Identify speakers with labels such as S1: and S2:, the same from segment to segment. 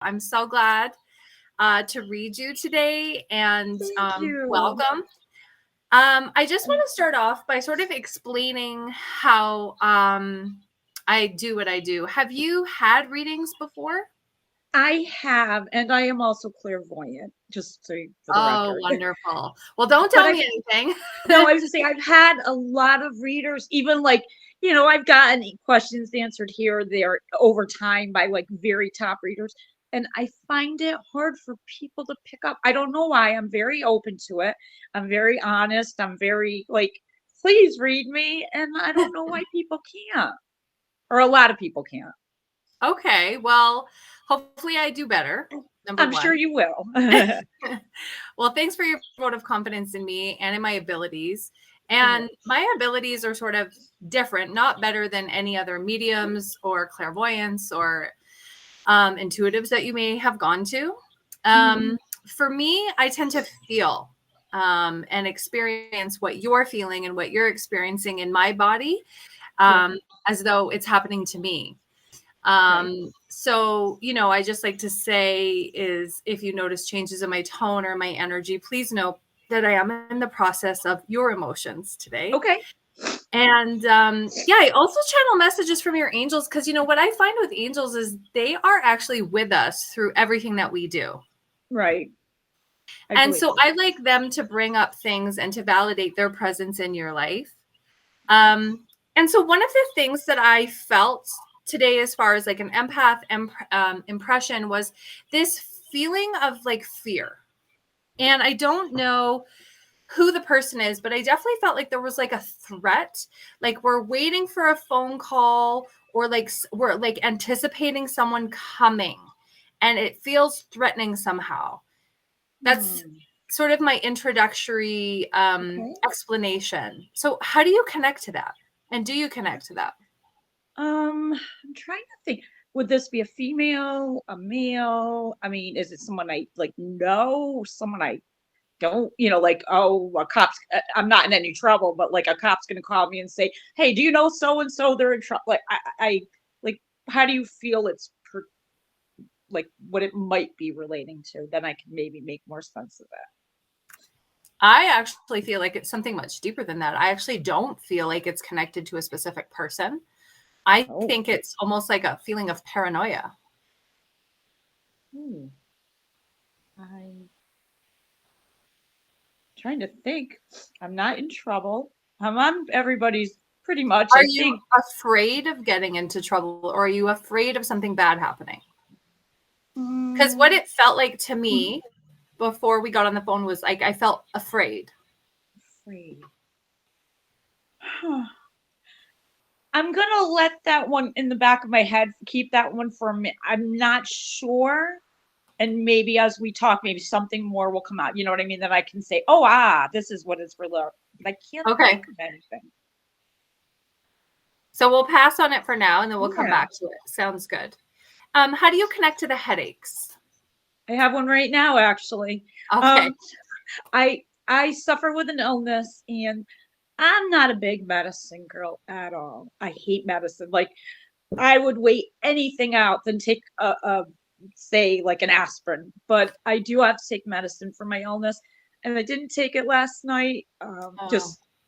S1: I'm so glad to read you today, and
S2: Thank you.
S1: welcome. I just want to start off by sort of explaining how I do what I do. Have you had readings before?
S2: I have, and I am also clairvoyant, just so for the
S1: Oh,
S2: record.
S1: wonderful. Well, don't tell me anything.
S2: No, I was just saying I've had a lot of readers, even like, I've gotten questions answered here or there over time by like very top readers. And I find it hard for people to pick up. I don't know why. I'm very open to it. I'm very honest. I'm very like, please read me. And I don't know why people can't, or a lot of people can't.
S1: Okay, well, hopefully I do better. Number
S2: I'm
S1: one.
S2: sure you will.
S1: Well, thanks for your vote of confidence in me and in my abilities. And my abilities are sort of different, not better than any other mediums or clairvoyants or intuitives that you may have gone to. For me, I tend to feel and experience what you're feeling and what you're experiencing in my body as though it's happening to me. So, I just like to say is if you notice changes in my tone or my energy, please know that I am in the process of your emotions today.
S2: Okay.
S1: And I also channel messages from your angels because, what I find with angels is they are actually with us through everything that we do.
S2: Right.
S1: And so I like them to bring up things and to validate their presence in your life. And so one of the things that I felt today, as far as like an empath impression, was this feeling of like fear. And I don't know who the person is, but I definitely felt like there was like a threat, like we're waiting for a phone call or like we're like anticipating someone coming and it feels threatening somehow. That's sort of my introductory explanation. So how do you connect to that? And do you connect to that?
S2: I'm trying to think. Would this be a female, a male? I mean, is it someone I like know, someone I don't, like, oh, a cop's, I'm not in any trouble, but like a cop's going to call me and say, hey, do you know so-and-so, they're in trouble? Like, I like, how do you feel like what it might be relating to? Then I can maybe make more sense of that.
S1: I actually feel like it's something much deeper than that. I actually don't feel like it's connected to a specific person. I think it's almost like a feeling of paranoia.
S2: I'm trying to think. I'm not in trouble. I'm on everybody's pretty much.
S1: Are you afraid of getting into trouble, or are you afraid of something bad happening? Because what it felt like to me before we got on the phone was like I felt afraid.
S2: I'm going to let that one in the back of my head, keep that one for a minute. I'm not sure. And maybe as we talk, maybe something more will come out. You know what I mean? That I can say, this is what it's for. But I can't think of anything.
S1: So we'll pass on it for now, and then we'll come back to it. Sounds good. How do you connect to the headaches?
S2: I have one right now, actually.
S1: Okay.
S2: I suffer with an illness, and I'm not a big medicine girl at all. I hate medicine. Like, I would wait anything out than take say like an aspirin, but I do have to take medicine for my illness, and I didn't take it last night.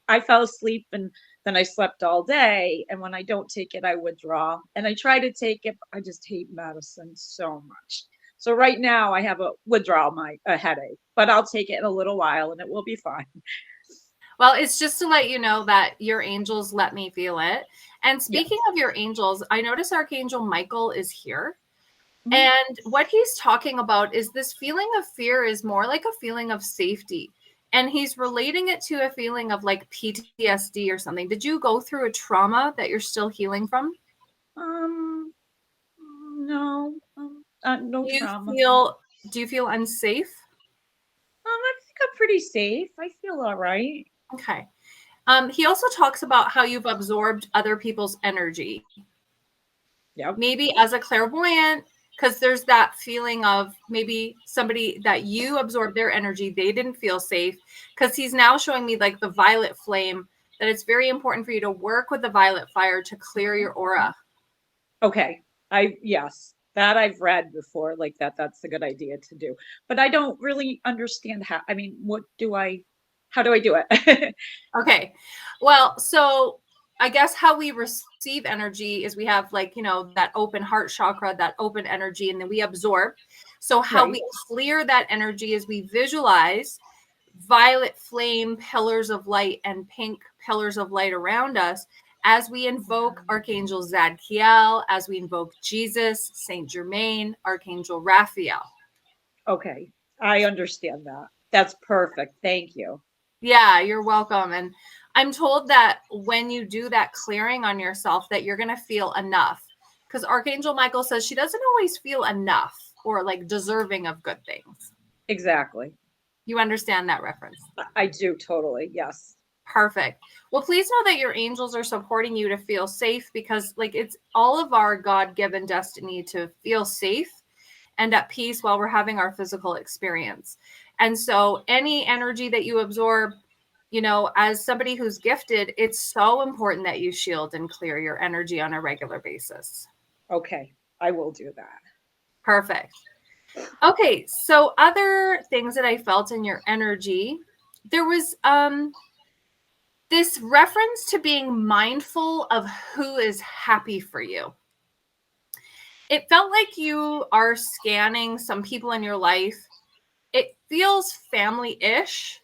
S2: I fell asleep and then I slept all day, and when I don't take it I withdraw, and I try to take it, but I just hate medicine so much. So right now I have a withdrawal, a headache, but I'll take it in a little while and it will be fine.
S1: Well, it's just to let you know that your angels let me feel it. And speaking of your angels, I notice Archangel Michael is here. And what he's talking about is this feeling of fear is more like a feeling of safety. And he's relating it to a feeling of like PTSD or something. Did you go through a trauma that you're still healing from?
S2: No, no trauma.
S1: Do you feel unsafe?
S2: I think I'm pretty safe. I feel all right.
S1: Okay. He also talks about how you've absorbed other people's energy.
S2: Yeah.
S1: Maybe as a clairvoyant, because there's that feeling of maybe somebody that you absorbed their energy, they didn't feel safe, because he's now showing me like the violet flame, that it's very important for you to work with the violet fire to clear your aura.
S2: Okay. Yes. That I've read before, like that's a good idea to do. But I don't really understand how, I mean, how do I do it?
S1: Okay. Well, so I guess how we receive energy is we have like, that open heart chakra, that open energy, and then we absorb. So how
S2: Right.
S1: we clear that energy is we visualize violet flame pillars of light and pink pillars of light around us as we invoke Archangel Zadkiel, as we invoke Jesus, Saint Germain, Archangel Raphael.
S2: Okay. I understand that. That's perfect. Thank you.
S1: Yeah, you're welcome. And I'm told that when you do that clearing on yourself, that you're going to feel enough. Because Archangel Michael says she doesn't always feel enough or like deserving of good things.
S2: Exactly.
S1: You understand that reference?
S2: I do totally. Yes.
S1: Perfect. Well, please know that your angels are supporting you to feel safe, because like it's all of our God-given destiny to feel safe and at peace while we're having our physical experience. And so any energy that you absorb, as somebody who's gifted, it's so important that you shield and clear your energy on a regular basis.
S2: Okay. I will do that.
S1: Perfect. Okay, so other things that I felt in your energy, there was this reference to being mindful of who is happy for you. It felt like you are scanning some people in your life. It feels family-ish.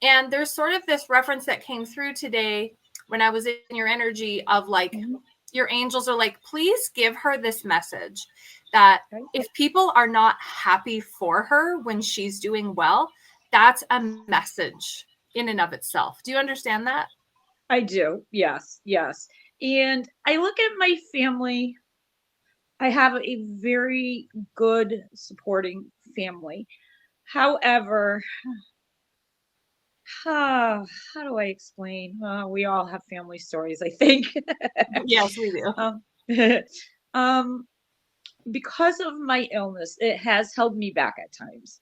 S1: And there's sort of this reference that came through today when I was in your energy of like, your angels are like, please give her this message that if people are not happy for her when she's doing well, that's a message in and of itself. Do you understand that?
S2: I do. Yes. Yes. And I look at my family. I have a very good supporting family. However, how do I explain? We all have family stories, I think.
S1: Yes, we do.
S2: um, um, because of my illness, it has held me back at times.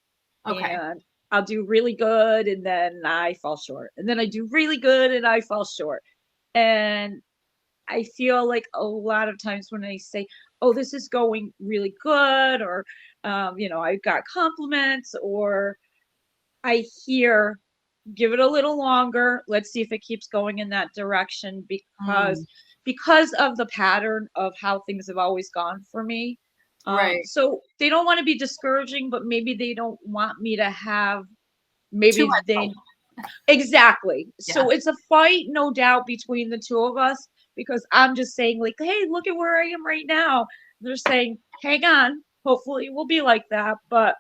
S1: Okay.
S2: And I'll do really good and then I fall short. And then I do really good and I fall short. And I feel like a lot of times when I say, oh, this is going really good, or, I got compliments, or I hear, give it a little longer. Let's see if it keeps going in that direction, because of the pattern of how things have always gone for me.
S1: Right.
S2: So they don't want to be discouraging, but maybe they don't want me to have,
S1: Too
S2: maybe
S1: much
S2: they,
S1: hope.
S2: exactly.
S1: Yeah.
S2: So it's a fight, no doubt, between the two of us, because I'm just saying like, hey, look at where I am right now. They're saying, hang on, hopefully it will be like that, but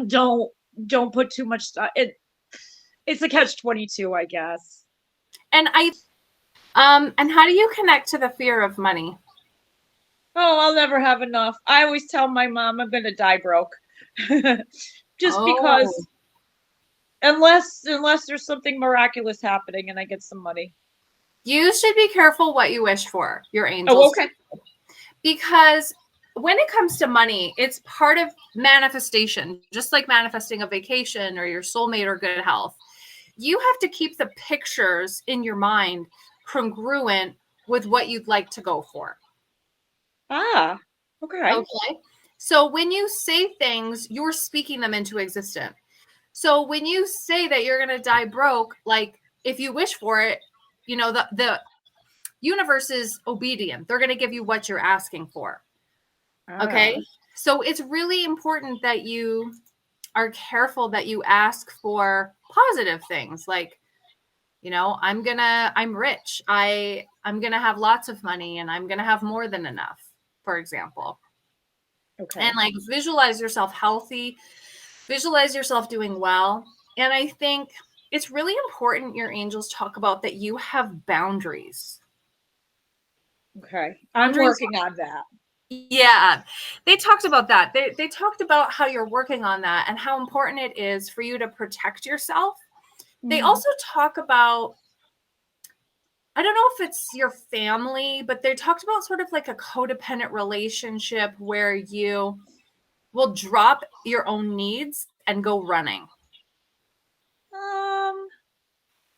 S2: don't don't put too much stuff. It's a catch-22, I guess.
S1: And and how do you connect to the fear of money?
S2: Oh, I'll never have enough. I always tell my mom I'm gonna die broke. Just
S1: Oh,
S2: because, unless there's something miraculous happening and I get some money.
S1: you should be careful what you wish for, your
S2: Oh,
S1: angels,
S2: okay.
S1: because when it comes to money, it's part of manifestation, just like manifesting a vacation or your soulmate or good health. You have to keep the pictures in your mind congruent with what you'd like to go for.
S2: Ah, okay.
S1: Okay. So when you say things, you're speaking them into existence. So when you say that you're going to die broke, like if you wish for it, the universe is obedient. They're going to give you what you're asking for.
S2: Ah,
S1: Okay. So it's really important that you are careful that you ask for positive things like, I'm rich. I'm going to have lots of money and I'm going to have more than enough, for example. And
S2: okay.
S1: like visualize yourself healthy, visualize yourself doing well. And I think it's really important your angels talk about that you have boundaries.
S2: Okay. I'm
S1: Boundaries.
S2: working on that.
S1: Yeah. They talked about that. They talked about how you're working on that and how important it is for you to protect yourself. They
S2: Mhm.
S1: also talk about, I don't know if it's your family, but they talked about sort of like a codependent relationship where you will drop your own needs and go running.
S2: Um,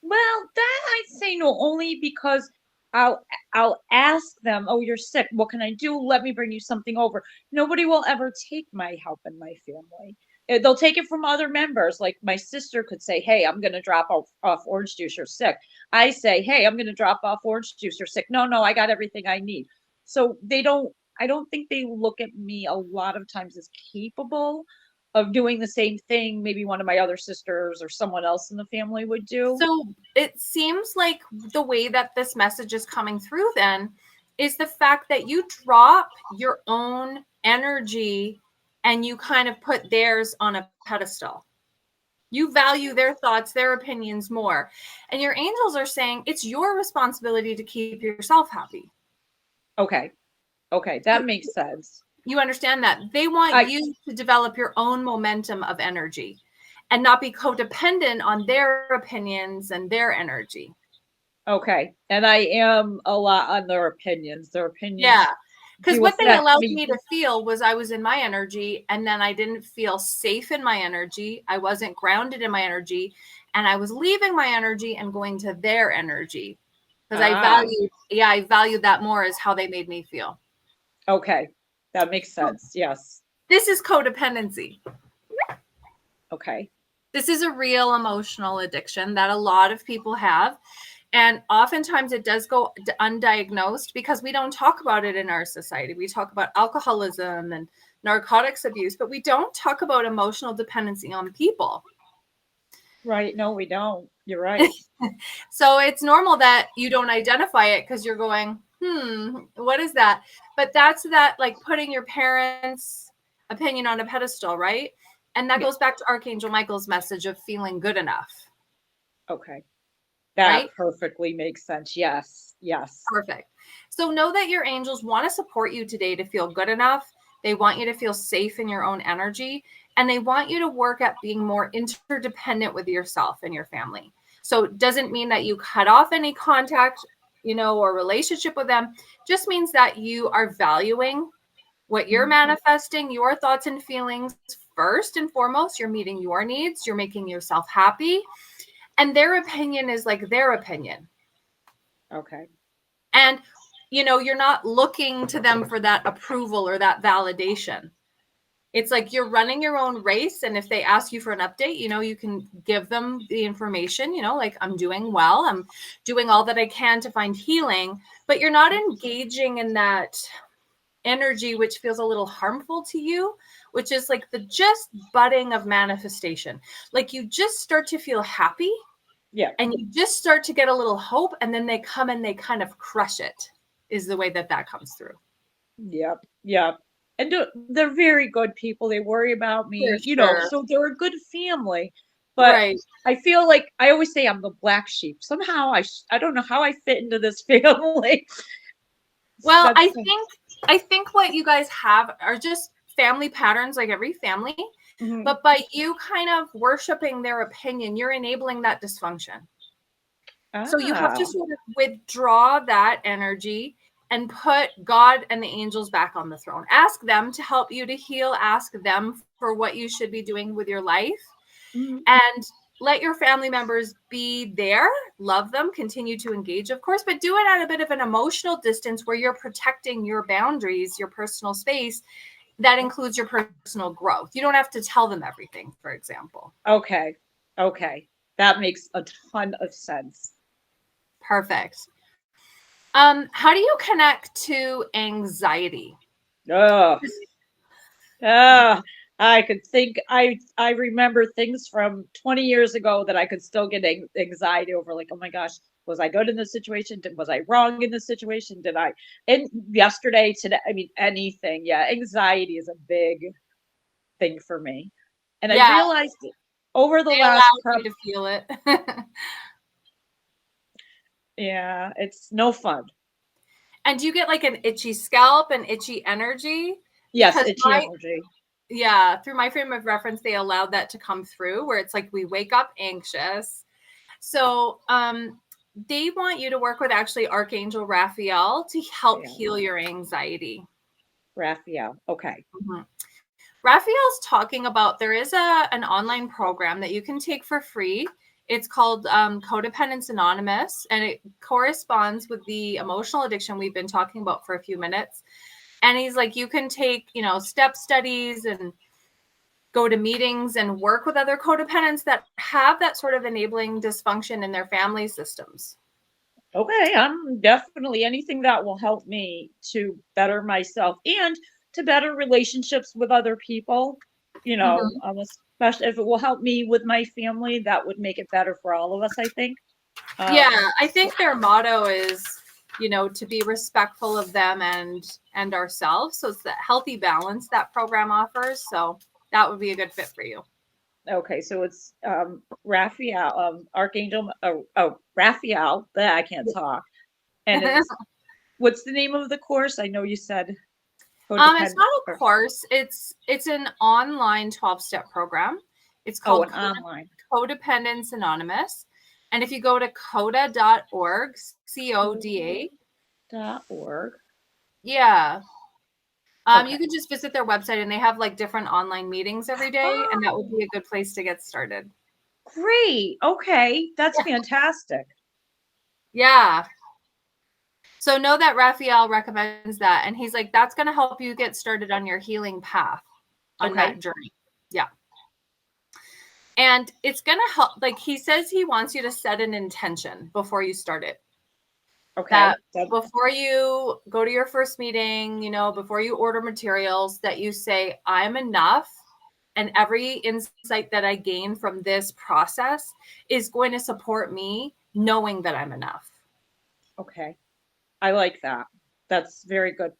S2: well, that I'd say no, only because I'll ask them, "Oh, you're sick. What can I do? Let me bring you something over." Nobody will ever take my help in my family. They'll take it from other members. Like my sister could say, "Hey, I'm going to drop off orange juice. You're sick." I say, "Hey, I'm going to drop off orange juice. You're sick." No, no, I got everything I need. So they don't. I don't think they look at me a lot of times as capable of doing the same thing maybe one of my other sisters or someone else in the family would do.
S1: So it seems like the way that this message is coming through then is the fact that you drop your own energy and you kind of put theirs on a pedestal. You value their thoughts, their opinions more. And your angels are saying it's your responsibility to keep yourself happy.
S2: Okay. Okay, that makes sense.
S1: You understand that they want you to develop your own momentum of energy and not be codependent on their opinions and their energy.
S2: Okay. And I am a lot on their opinions. Their opinions.
S1: Yeah. Because what they allowed
S2: me
S1: to feel was I was in my energy, and then I didn't feel safe in my energy. I wasn't grounded in my energy, and I was leaving my energy and going to their energy. Because I valued that more as how they made me feel.
S2: Okay. That makes sense. Yes.
S1: This is codependency.
S2: Okay.
S1: This is a real emotional addiction that a lot of people have. And oftentimes it does go undiagnosed because we don't talk about it in our society. We talk about alcoholism and narcotics abuse, but we don't talk about emotional dependency on people.
S2: Right. No, we don't. You're right.
S1: So it's normal that you don't identify it because you're going, what is that? But that's that, like putting your parents' opinion on a pedestal, right? And that goes back to Archangel Michael's message of feeling good enough.
S2: Okay. That
S1: right?
S2: perfectly makes sense. Yes. Yes.
S1: Perfect. So know that your angels want to support you today to feel good enough. They want you to feel safe in your own energy. And they want you to work at being more interdependent with yourself and your family. So it doesn't mean that you cut off any contact, or relationship with them. Just means that you are valuing what you're manifesting, your thoughts and feelings first and foremost. You're meeting your needs. You're making yourself happy. And their opinion is like their opinion.
S2: Okay.
S1: And, you're not looking to them for that approval or that validation. It's like you're running your own race. And if they ask you for an update, you can give them the information, like I'm doing well. I'm doing all that I can to find healing, but you're not engaging in that energy, which feels a little harmful to you, which is like the just budding of manifestation. Like you just start to feel happy.
S2: Yeah.
S1: And you just start to get a little hope, and then they come and they kind of crush it, is the way that comes through.
S2: Yep. Yep. And they're very good people. They worry about me, so they're a good family. But right. I feel like I always say I'm the black sheep. Somehow I don't know how I fit into this family.
S1: Well, I think what you guys have are just family patterns, like every family. Mm-hmm. But by you kind of worshiping their opinion, you're enabling that dysfunction. So you have to sort of withdraw that energy and put God and the angels back on the throne. Ask them to help you to heal. Ask them for what you should be doing with your life. Mm-hmm. And let your family members be there. Love them. Continue to engage, of course, but do it at a bit of an emotional distance where you're protecting your boundaries, your personal space. That includes your personal growth. You don't have to tell them everything, for example.
S2: Okay. That makes a ton of sense.
S1: Perfect. How do you connect to anxiety?
S2: I could think, I remember things from 20 years ago that I could still get anxiety over, like, oh my gosh, was I good in this situation? Was I wrong in this situation? And yesterday, today, I mean, anything. Yeah. Anxiety is a big thing for me. And I realized over the last
S1: you to feel it.
S2: Yeah, it's no fun.
S1: And do you get like an itchy scalp and itchy energy?
S2: Yes, itchy energy.
S1: Yeah, through my frame of reference, they allowed that to come through where it's like we wake up anxious. So they want you to work with actually Archangel Raphael to help heal your anxiety.
S2: Raphael, okay.
S1: Mm-hmm. Raphael's talking about there is an online program that you can take for free. It's called Codependence Anonymous, and it corresponds with the emotional addiction we've been talking about for a few minutes. And he's like, you can take, step studies and go to meetings and work with other codependents that have that sort of enabling dysfunction in their family systems.
S2: Okay, I'm definitely anything that will help me to better myself and to better relationships with other people. Especially if it will help me with my family, that would make it better for all of us, I think.
S1: I think their motto is, to be respectful of them and ourselves. So it's that healthy balance that program offers. So that would be a good fit for you.
S2: Okay, so it's Raphael, Archangel, Raphael, I can't talk. And it's, what's the name of the course? I know you said
S1: it's not a course. It's an online 12-step program. It's called
S2: online
S1: Codependence Anonymous. And if you go to coda.org, CODA.org. Yeah. You can just visit their website, and they have like different online meetings every day, and that would be a good place to get started.
S2: Great. Okay. That's fantastic.
S1: Yeah. So know that Raphael recommends that, and he's like, that's going to help you get started on your healing path on that journey. Yeah. And it's going to help. Like he says, he wants you to set an intention before you start it.
S2: Okay.
S1: That before you go to your first meeting, before you order materials, that you say, I'm enough. And every insight that I gain from this process is going to support me knowing that I'm enough.
S2: Okay. I like that. That's very good,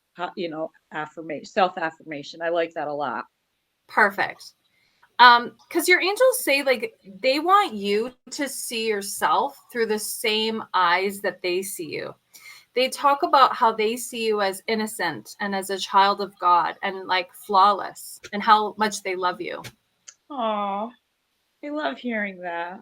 S2: affirmation, self-affirmation. I like that a lot.
S1: Perfect. Because your angels say like they want you to see yourself through the same eyes that they see you. They talk about how they see you as innocent and as a child of God and like flawless and how much they love you.
S2: Oh, I love hearing that.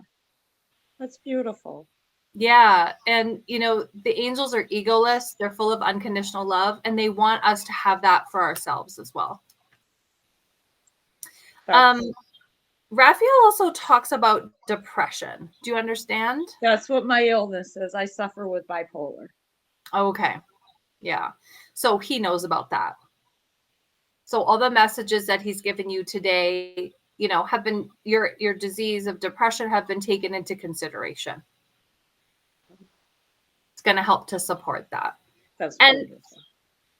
S2: That's beautiful.
S1: Yeah. And, the angels are egoless. They're full of unconditional love, and they want us to have that for ourselves as well. Raphael also talks about depression. Do you understand?
S2: That's what my illness is. I suffer with bipolar.
S1: Okay. Yeah. So he knows about that. So all the messages that he's given you today, have been your disease of depression have been taken into consideration. It's going to help to support that.
S2: That's wonderful.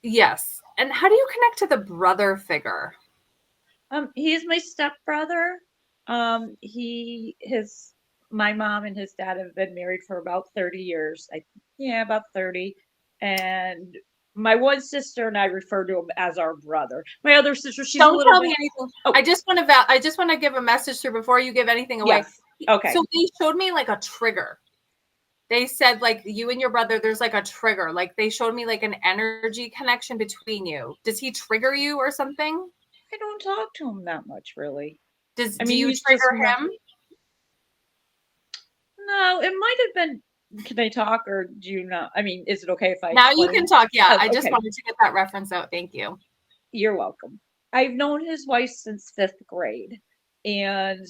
S1: Yes. And how do you connect to the brother figure?
S2: He's my stepbrother. My mom and his dad have been married for about 30 years. About 30. And my one sister and I refer to him as our brother. My other sister, she's
S1: Don't tell me anything. Oh. I just want to give a message through before you give anything away.
S2: Yes. Okay.
S1: So they showed me like a trigger. They said like you and your brother, there's like a trigger. Like they showed me like an energy connection between you. Does he trigger you or something?
S2: I don't talk to him that much, really.
S1: Do you trigger him?
S2: No, it might have been. Can I talk, or do you not? I mean, is it okay if I?
S1: Now you can talk. Yeah, I just wanted to get that reference out. Thank you.
S2: You're welcome. I've known his wife since 5th grade, and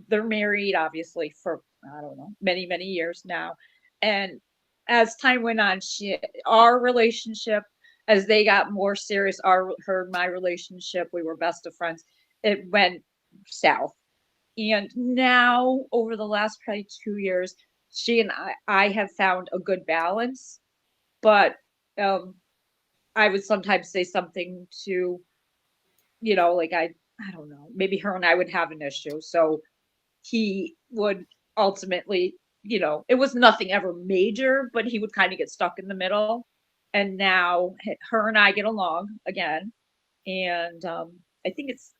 S2: they're married, obviously, for I don't know, many, many years now. And as time went on, our relationship, as they got more serious, her and my relationship, we were best of friends. It went south. And now, over the last probably 2 years, she and I have found a good balance. But I would sometimes say something to, like I don't know, maybe her and I would have an issue. So he would ultimately, it was nothing ever major, but he would kind of get stuck in the middle. And now her and I get along again. And I think it's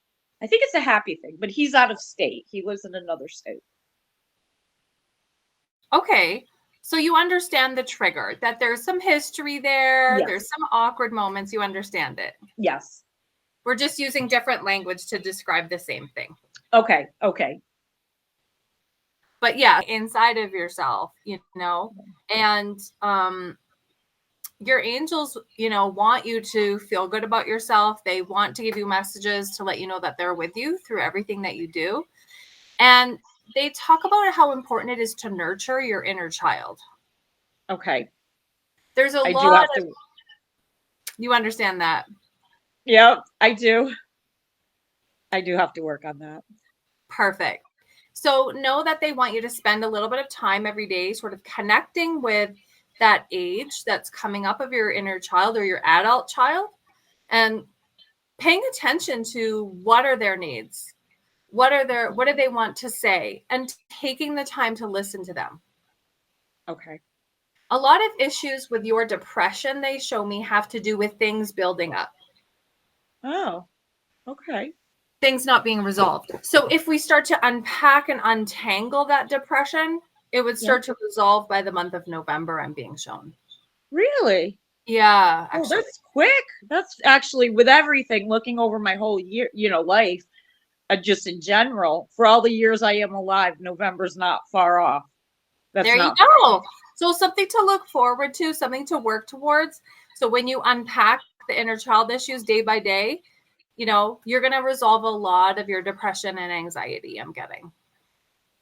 S2: a happy thing, but he's out of state. He lives in another state.
S1: Okay. So you understand the trigger, that there's some history there. Yes. There's some awkward moments. You understand it.
S2: Yes.
S1: We're just using different language to describe the same thing.
S2: Okay.
S1: But yeah, inside of yourself, and your angels, want you to feel good about yourself. They want to give you messages to let you know that they're with you through everything that you do. And they talk about how important it is to nurture your inner child.
S2: Okay.
S1: There's a
S2: I
S1: lot
S2: do have
S1: of,
S2: to.
S1: you understand that?
S2: Yep, I do. I do have to work on that.
S1: Perfect. So know that they want you to spend a little bit of time every day sort of connecting with that age that's coming up of your inner child or your adult child, and paying attention to what are their needs, what do they want to say, and taking the time to listen to them.
S2: Okay.
S1: A lot of issues with your depression, they show me, have to do with things building up,
S2: Oh, okay.
S1: things not being resolved. So if we start to unpack and untangle that depression, it would
S2: Yeah.
S1: start to resolve by the month of November, I'm being shown.
S2: Really?
S1: Yeah,
S2: Oh,
S1: actually.
S2: that's quick. That's actually with everything, looking over my whole year, life, just in general, for all the years I am alive, November's not far off. That's
S1: There you
S2: not far off.
S1: go. So something to look forward to, something to work towards. So when you unpack the inner child issues day by day, you're going to resolve a lot of your depression and anxiety, I'm getting.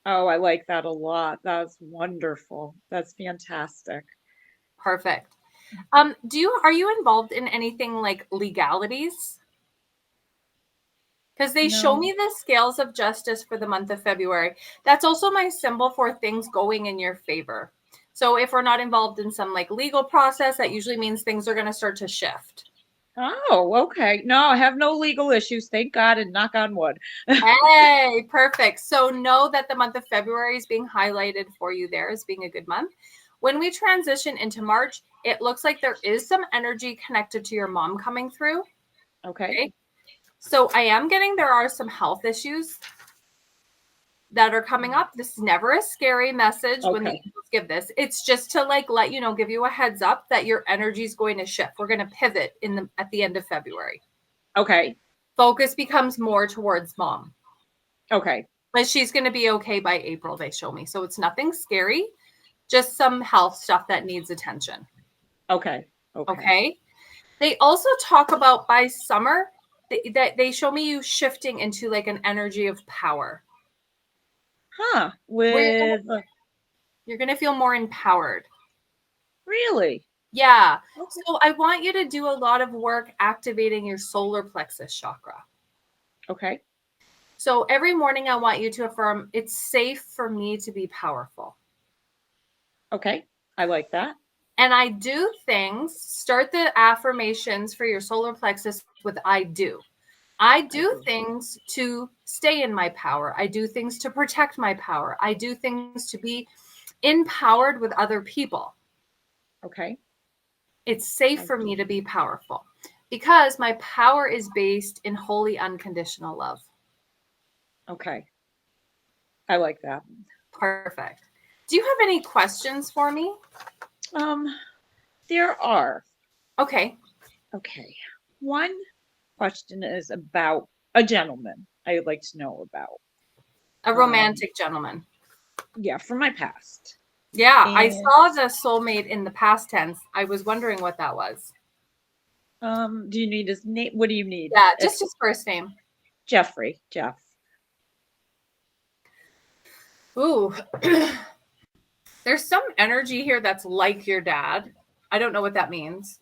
S2: Oh, I like that a lot. That's wonderful. That's fantastic.
S1: Perfect. Are you involved in anything like legalities? Because they show
S2: No.
S1: me the scales of justice for the month of February. That's also my symbol for things going in your favor. So if we're not involved in some like legal process, that usually means things are going to start to shift.
S2: Oh, okay. No, I have no legal issues, thank God, and knock on wood.
S1: Hey, perfect. So know that the month of February is being highlighted for you there as being a good month. When we transition into March, it looks like there is some energy connected to your mom coming through.
S2: Okay.
S1: So I am getting there are some health issues that are coming up. This is never a scary message when the
S2: Okay.
S1: angels give this. It's just to like let you know, give you a heads up that your energy is going to shift. We're going to pivot at the end of February.
S2: Okay.
S1: Focus becomes more towards mom.
S2: Okay.
S1: But she's going to be okay by April, they show me. So it's nothing scary, just some health stuff that needs attention.
S2: Okay. Okay.
S1: Okay. They also talk about by summer that they show me you shifting into like an energy of power.
S2: Huh.
S1: Where
S2: With
S1: you're going to feel more empowered.
S2: really?
S1: Yeah.
S2: Okay.
S1: So I want you to do a lot of work activating your solar plexus chakra.
S2: Okay.
S1: So every morning I want you to affirm, it's safe for me to be powerful.
S2: Okay. I like that.
S1: And I do things, start the affirmations for your solar plexus with I do. I do things to stay in my power. I do things to protect my power. I do things to be empowered with other people.
S2: Okay.
S1: It's safe for me to be powerful because my power is based in holy unconditional love.
S2: Okay. I like that.
S1: Perfect. Do you have any questions for me?
S2: There are.
S1: Okay.
S2: Okay. One question is about a gentleman I would like to know about.
S1: A romantic gentleman.
S2: Yeah, from my past.
S1: Yeah, I
S2: And
S1: saw the soulmate in the past tense. I was wondering what that was.
S2: do you need his name? What do you need?
S1: Yeah, just his first name.
S2: Jeffrey. Jeff.
S1: Ooh. There's some energy here that's like your dad. I don't know what that means.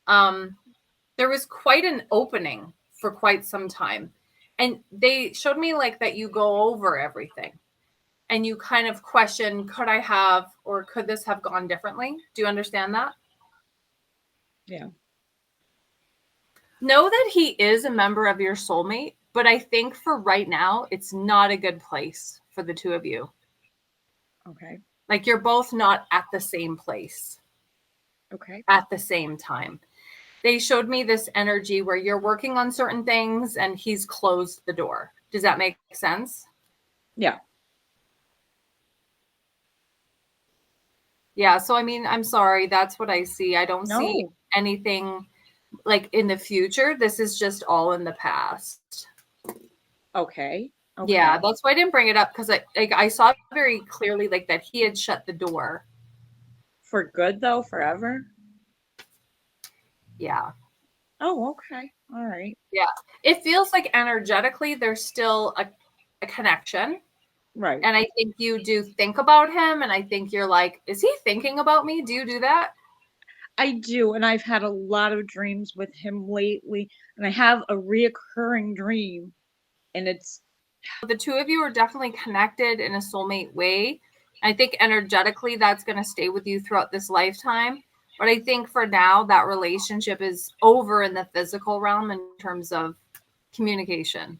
S1: There was quite an opening for quite some time. And they showed me like that you go over everything and you kind of question, could I have, or could this have gone differently? Do you understand that?
S2: Yeah.
S1: Know that he is a member of your soulmate, but I think for right now, it's not a good place for the two of you.
S2: Okay.
S1: Like you're both not at the same place
S2: Okay.
S1: at the same time. They showed me this energy where you're working on certain things and he's closed the door. Does that make sense?
S2: Yeah.
S1: Yeah. So, I mean, I'm sorry. That's what I see. I don't see
S2: No.
S1: anything like in the future. This is just all in the past.
S2: Okay. Okay.
S1: Yeah. That's why I didn't bring it up because I saw very clearly like that he had shut the door.
S2: For good though, forever?
S1: Yeah.
S2: Oh, okay. All right.
S1: Yeah. It feels like energetically there's still a connection.
S2: Right.
S1: And I think you do think about him, and I think you're like, is he thinking about me? Do you do that?
S2: I do, and I've had a lot of dreams with him lately, and I have a reoccurring dream, and it's
S1: The two of you are definitely connected in a soulmate way. I think energetically that's going to stay with you throughout this lifetime. But I think for now, that relationship is over in the physical realm in terms of communication.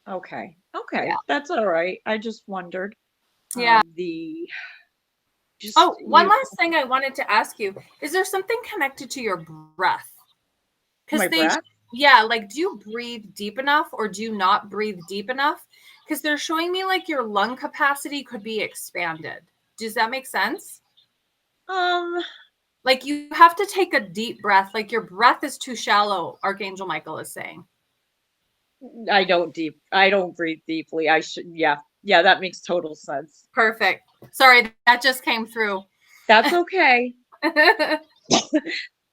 S2: okay. Okay,
S1: Yeah.
S2: that's all right. I just wondered.
S1: Yeah.
S2: The just
S1: Oh, one
S2: you,
S1: last thing I wanted to ask you. Is there something connected to your breath?
S2: my
S1: Because
S2: breath.
S1: yeah, like, do you breathe deep enough or do you not breathe deep enough? Because they're showing me like your lung capacity could be expanded. Does that make sense?
S2: Um,
S1: Like, you have to take a deep breath. Like, your breath is too shallow, Archangel Michael is saying.
S2: I don't breathe deeply. I should, yeah, yeah, that makes total sense.
S1: Perfect. Sorry, that just came through.
S2: That's okay.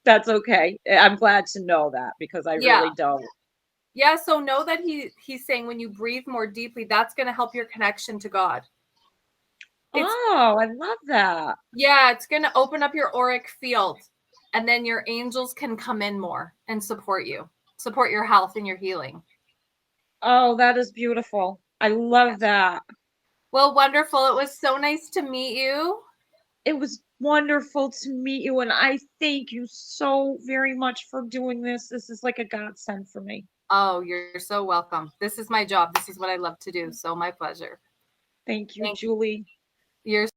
S2: That's okay. I'm glad to know that because I
S1: Yeah.
S2: really don't.
S1: Yeah, so know that he's saying when you breathe more deeply, that's going to help your connection to God. It's
S2: Oh, I love that.
S1: Yeah, it's going to open up your auric field, and then your angels can come in more and support you, support your health and your healing.
S2: Oh, that is beautiful. I love that.
S1: Well, wonderful. It was so nice to meet you.
S2: It was wonderful to meet you, and I thank you so very much for doing this. This is like a godsend for me.
S1: Oh, you're so welcome. This is my job. This is what I love to do. So my pleasure.
S2: Thank you,
S1: Thank you.
S2: Julie.
S1: You're